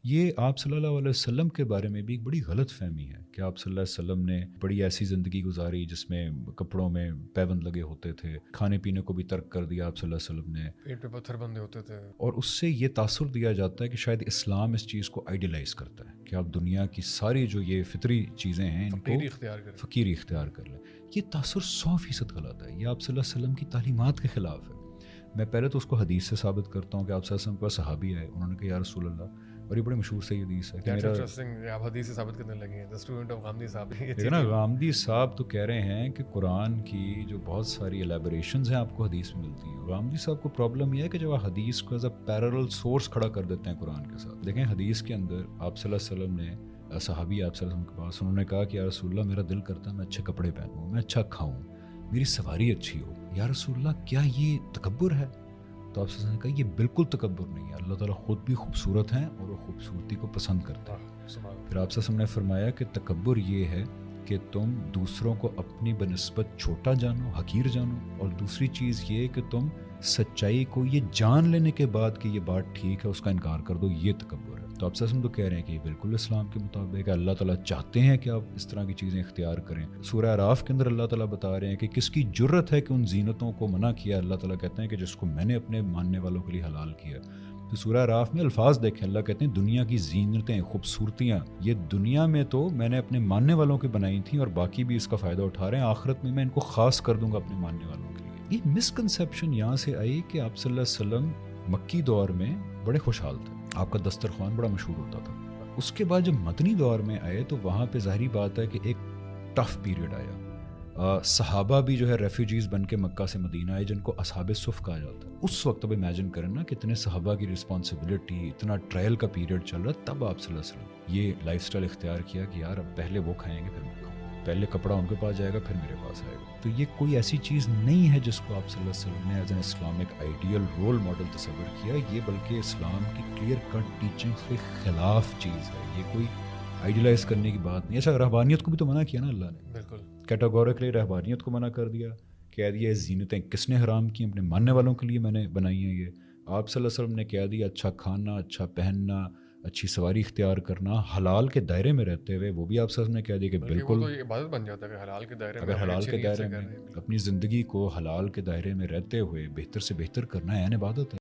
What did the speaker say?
یہ آپ صلی اللہ علیہ وسلم کے بارے میں بھی ایک بڑی غلط فہمی ہے کہ آپ صلی اللہ علیہ وسلم نے بڑی ایسی زندگی گزاری جس میں کپڑوں میں پیوند لگے ہوتے تھے، کھانے پینے کو بھی ترک کر دیا آپ صلی اللہ علیہ وسلم نے، پیٹ پہ پتھر بندے ہوتے تھے. اور اس سے یہ تاثر دیا جاتا ہے کہ شاید اسلام اس چیز کو آئیڈیلائز کرتا ہے کہ آپ دنیا کی ساری جو یہ فطری چیزیں ہیں ان کو فقیری اختیار کریں. فقیری اختیار کر لیں. یہ تاثر 100% غلط ہے. یہ آپ صلی اللہ علیہ وسلم کی تعلیمات کے خلاف ہے. میں پہلے تو اس کو حدیث سے ثابت کرتا ہوں کہ آپ صلی اللہ علیہ وسلم کے پاس صحابی آئے، انہوں نے کہا یا رسول اللہ، اور یہ بڑی مشہور صحیح حدیث ہے کہ That's میرا interesting. آپ حدیث سے ثابت کرنے لگے ہیں. The student of غامدی صاحب. دیکھیں نا، غامدی صاحب تو کہہ رہے ہیں کہ قرآن کی جو بہت ساری الیبوریشنز ہیں آپ کو حدیث میں ملتی ہیں. غامدی صاحب کو پرابلم یہ ہے کہ جب آپ حدیث کو ایز اے پیرل سورس کھڑا کر دیتے ہیں قرآن کے ساتھ. دیکھیں حدیث کے اندر آپ صلی اللہ علیہ وسلم نے صحابی آپ صلی اللہ علیہ وسلم کے پاس، انہوں نے کہا کہ یا رسول اللہ میرا دل کرتا ہے میں اچھے کپڑے پہنوں، میں اچھا کھاؤں، میری سواری اچھی ہو. یا رسول اللہ کیا یہ تکبر ہے؟ تو آپ صلی اللہ علیہ وسلم نے کہا یہ بالکل تکبر نہیں ہے، اللہ تعالیٰ خود بھی خوبصورت ہیں اور وہ خوبصورتی کو پسند کرتا ہے. پھر آپ صلی اللہ علیہ وسلم نے فرمایا کہ تکبر یہ ہے کہ تم دوسروں کو اپنی بنسبت چھوٹا جانو، حقیر جانو، اور دوسری چیز یہ کہ تم سچائی کو یہ جان لینے کے بعد کہ یہ بات ٹھیک ہے اس کا انکار کر دو، یہ تکبر ہے. تو آپ صلی اللہ علیہ وسلم تو کہہ رہے ہیں کہ یہ بالکل اسلام کے مطابق ہے. اللہ تعالیٰ چاہتے ہیں کہ آپ اس طرح کی چیزیں اختیار کریں. سورہ اعراف کے اندر اللہ تعالیٰ بتا رہے ہیں کہ کس کی جرت ہے کہ ان زینتوں کو منع کیا. اللہ تعالیٰ کہتے ہیں کہ جس کو میں نے اپنے ماننے والوں کے لیے حلال کیا. تو سورہ اعراف میں الفاظ دیکھیں، اللہ کہتے ہیں دنیا کی زینتیں، خوبصورتیاں یہ دنیا میں تو میں نے اپنے ماننے والوں کی بنائی تھیں اور باقی بھی اس کا فائدہ اٹھا رہے ہیں، آخرت میں ان کو خاص کر دوں گا اپنے ماننے والوں کے لیے. یہ مسکنسیپشن یہاں سے آئی کہ آپ صلی اللہ علیہ وسلم مکی دور میں بڑے خوشحال تھے، آپ کا دسترخوان بڑا مشہور ہوتا تھا. اس کے بعد جب مدنی دور میں آئے تو وہاں پہ ظاہری بات ہے کہ ایک ٹف پیریڈ آیا. صحابہ بھی جو ہے ریفیوجیز بن کے مکہ سے مدینہ آئے جن کو اصحاب صف کہا جاتا ہے. اس وقت اب امیجن کریں نا کتنے صحابہ کی رسپانسبلٹی، اتنا ٹرائل کا پیریڈ چل رہا، تب آپ صلی اللہ علیہ وسلم یہ لائف سٹائل اختیار کیا کہ یار اب پہلے وہ کھائیں گے پھر میں کھاؤں، پہلے کپڑا ان کے پاس جائے گا پھر میرے پاس آئے گا. تو یہ کوئی ایسی چیز نہیں ہے جس کو آپ صلی اللہ علیہ وسلم نے as an Islamic ideal role model تصور کیا. یہ بلکہ اسلام کی کلیئر کٹ ٹیچنگ کے خلاف چیز ہے. یہ کوئی آئیڈیلائز کرنے کی بات نہیں. ایسا رہبانیت کو بھی تو منع کیا نا اللہ نے، بالکل کیٹاگوریکلی رہبانیت کو منع کر دیا. کہہ دیا زینتیں کس نے حرام کی؟ اپنے ماننے والوں کے لیے میں نے بنائی ہیں. یہ آپ صلی اللہ علیہ وسلم نے کہہ دیا اچھا کھانا، اچھا پہننا، اچھی سواری اختیار کرنا حلال کے دائرے میں رہتے ہوئے، وہ بھی آپ صلی اللہ علیہ وسلم نے کہہ دیا کہ بالکل تو یہ عبادت بن جاتا ہے کہ حلال کے دائرے میں اگر حلال اچھی کے نیت سے دائرے کر میں رہے ہیں. اپنی زندگی کو حلال کے دائرے میں رہتے ہوئے بہتر سے بہتر کرنا ہے عبادت ہے.